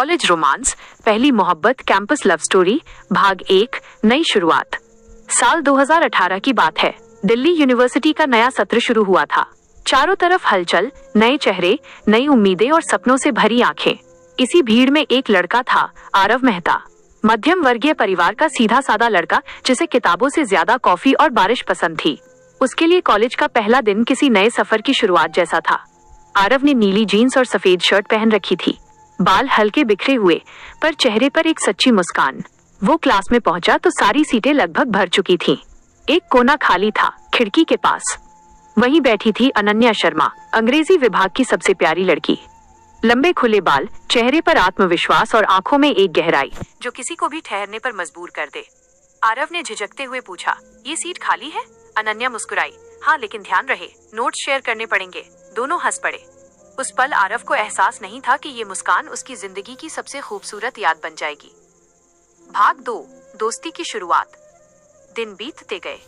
College romance, पहली मोहब्बत, campus love story, भाग 1, नई शुरुआत। साल 2018 की बात है। दिल्ली यूनिवर्सिटी का नया सत्र शुरू हुआ था। चारों तरफ हलचल, नए चेहरे, नई उम्मीदें और सपनों से भरी आंखें। इसी भीड़ में एक लड़का था, आरव मेहता। मध्यम वर्गीय परिवार का सीधा साधा लड़का, जिसे किताबों से ज्यादा कॉफी और बारिश पसंद थी। उसके लिए कॉलेज का पहला दिन किसी नए सफर की शुरुआत जैसा था। आरव ने नीली जीन्स और सफेद शर्ट पहन रखी थी, बाल हल्के बिखरे हुए, पर चेहरे पर एक सच्ची मुस्कान। वो क्लास में पहुंचा तो सारी सीटें लगभग भर चुकी थीं। एक कोना खाली था, खिड़की के पास। वहीं बैठी थी अनन्या शर्मा, अंग्रेजी विभाग की सबसे प्यारी लड़की। लंबे खुले बाल, चेहरे पर आत्मविश्वास और आंखों में एक गहराई जो किसी को भी ठहरने पर मजबूर कर दे। आरव ने झिझकते हुए पूछा, ये सीट खाली है? अनन्या मुस्कुराई, हाँ, लेकिन ध्यान रहे, नोट्स शेयर करने पड़ेंगे। दोनों हंस पड़े। उस पल आरव को एहसास नहीं था कि ये मुस्कान उसकी जिंदगी की सबसे खूबसूरत याद बन जाएगी। भाग 2, दोस्ती की शुरुआत। दिन बीतते गए।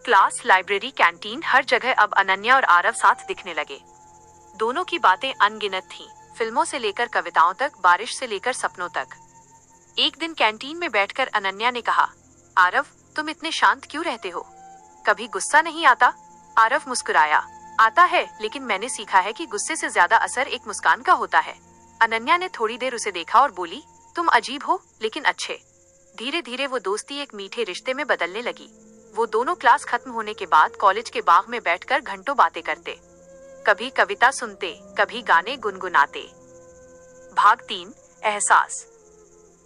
क्लास, लाइब्रेरी, कैंटीन, हर जगह अब अनन्या और आरव साथ दिखने लगे। दोनों की बातें अनगिनत थीं, फिल्मों से लेकर कविताओं तक, बारिश से लेकर सपनों तक। एक दिन कैंटीन में बैठकर अनन्या ने कहा, आरव, तुम इतने शांत क्यों रहते हो? कभी गुस्सा नहीं आता? आरव मुस्कुराया, आता है, लेकिन मैंने सीखा है कि गुस्से से ज्यादा असर एक मुस्कान का होता है। अनन्या ने थोड़ी देर उसे देखा और बोली, तुम अजीब हो, लेकिन अच्छे। धीरे धीरे वो दोस्ती एक मीठे रिश्ते में बदलने लगी। वो दोनों क्लास खत्म होने के बाद कॉलेज के बाग में बैठकर घंटों बातें करते। कभी कविता सुनते, कभी गाने गुनगुनाते। भाग 3, एहसास।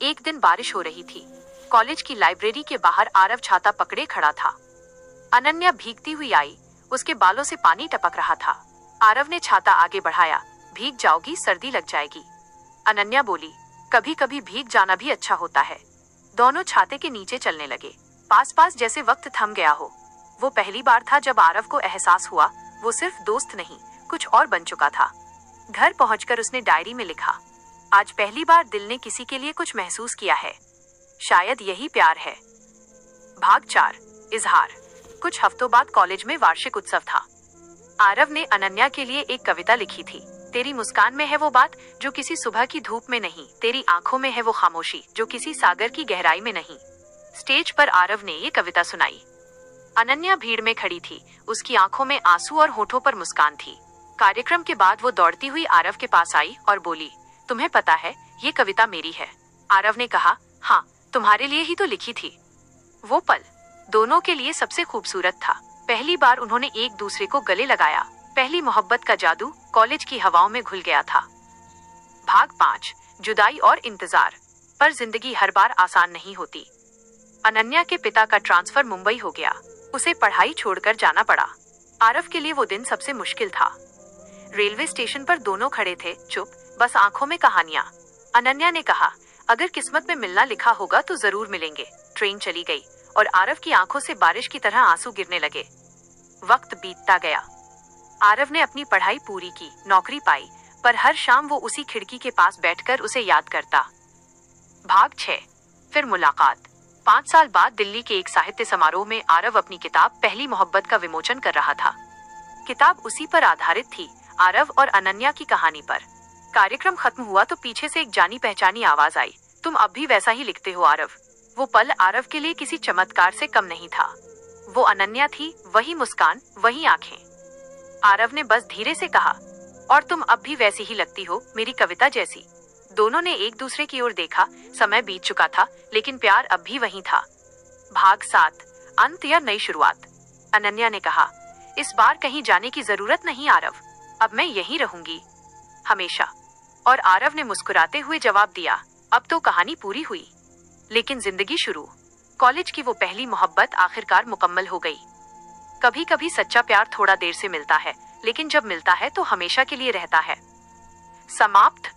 एक दिन बारिश हो रही थी। कॉलेज की लाइब्रेरी के बाहर आरव छाता पकड़े खड़ा था। अनन्या भीगती हुई आई, उसके बालों से पानी टपक रहा था। आरव ने छाता आगे बढ़ाया, भीग जाओगी, सर्दी लग जाएगी। अनन्या बोली, कभी कभी भीग जाना भी अच्छा होता है। दोनों छाते के नीचे चलने लगे, पास पास, जैसे वक्त थम गया हो। वो पहली बार था जब आरव को एहसास हुआ वो सिर्फ दोस्त नहीं, कुछ और बन चुका था। घर पहुंचकर उसने डायरी में लिखा, आज पहली बार दिल ने किसी के लिए कुछ महसूस किया है। शायद यही प्यार है। भाग 4, इजहार। कुछ हफ्तों बाद कॉलेज में वार्षिक उत्सव था। आरव ने अनन्या के लिए एक कविता लिखी थी। तेरी मुस्कान में है वो बात जो किसी सुबह की धूप में नहीं, तेरी आंखों में है वो खामोशी जो किसी सागर की गहराई में नहीं। स्टेज पर आरव ने ये कविता सुनाई। अनन्या भीड़ में खड़ी थी, उसकी आंखों में आंसू और होठों पर मुस्कान थी। कार्यक्रम के बाद वो दौड़ती हुई आरव के पास आई और बोली, तुम्हें पता है, ये कविता मेरी है। आरव ने कहा, हाँ, तुम्हारे लिए ही तो लिखी थी। वो पल दोनों के लिए सबसे खूबसूरत था। पहली बार उन्होंने एक दूसरे को गले लगाया। पहली मोहब्बत का जादू कॉलेज की हवाओं में घुल गया था। भाग 5, जुदाई और इंतजार। पर जिंदगी हर बार आसान नहीं होती। अनन्या के पिता का ट्रांसफर मुंबई हो गया। उसे पढ़ाई छोड़कर जाना पड़ा। आरव के लिए वो दिन सबसे मुश्किल था। रेलवे स्टेशन पर दोनों खड़े थे, चुप, बस आंखों में कहानियां। अनन्या ने कहा, अगर किस्मत में मिलना लिखा होगा तो जरूर मिलेंगे। ट्रेन चली गई और आरव की आंखों से बारिश की तरह आंसू गिरने लगे। वक्त बीतता गया। आरव ने अपनी पढ़ाई पूरी की, नौकरी पाई, पर हर शाम वो उसी खिड़की के पास बैठकर उसे याद करता। भाग 6, फिर मुलाकात। 5 साल बाद दिल्ली के एक साहित्य समारोह में आरव अपनी किताब पहली मोहब्बत का विमोचन कर रहा था। किताब उसी पर आधारित थी, आरव और अनन्या की कहानी पर। कार्यक्रम खत्म हुआ तो पीछे से एक जानी पहचानी आवाज आई, तुम अब भी वैसा ही लिखते हो आरव। वो पल आरव के लिए किसी चमत्कार से कम नहीं था। वो अनन्या थी, वही मुस्कान, वही आंखें। आरव ने बस धीरे से कहा, और तुम अब भी वैसी ही लगती हो, मेरी कविता जैसी। दोनों ने एक दूसरे की ओर देखा। समय बीत चुका था, लेकिन प्यार अब भी वही था। भाग 7, अंत या नई शुरुआत। अनन्या ने कहा, इस बार कहीं जाने की जरूरत नहीं आरव, अब मैं यहीं रहूंगी, हमेशा। और आरव ने मुस्कुराते हुए जवाब दिया, अब तो कहानी पूरी हुई, लेकिन जिंदगी शुरू। कॉलेज की वो पहली मोहब्बत आखिरकार मुकम्मल हो गई। कभी कभी सच्चा प्यार थोड़ा देर से मिलता है, लेकिन जब मिलता है तो हमेशा के लिए रहता है। समाप्त।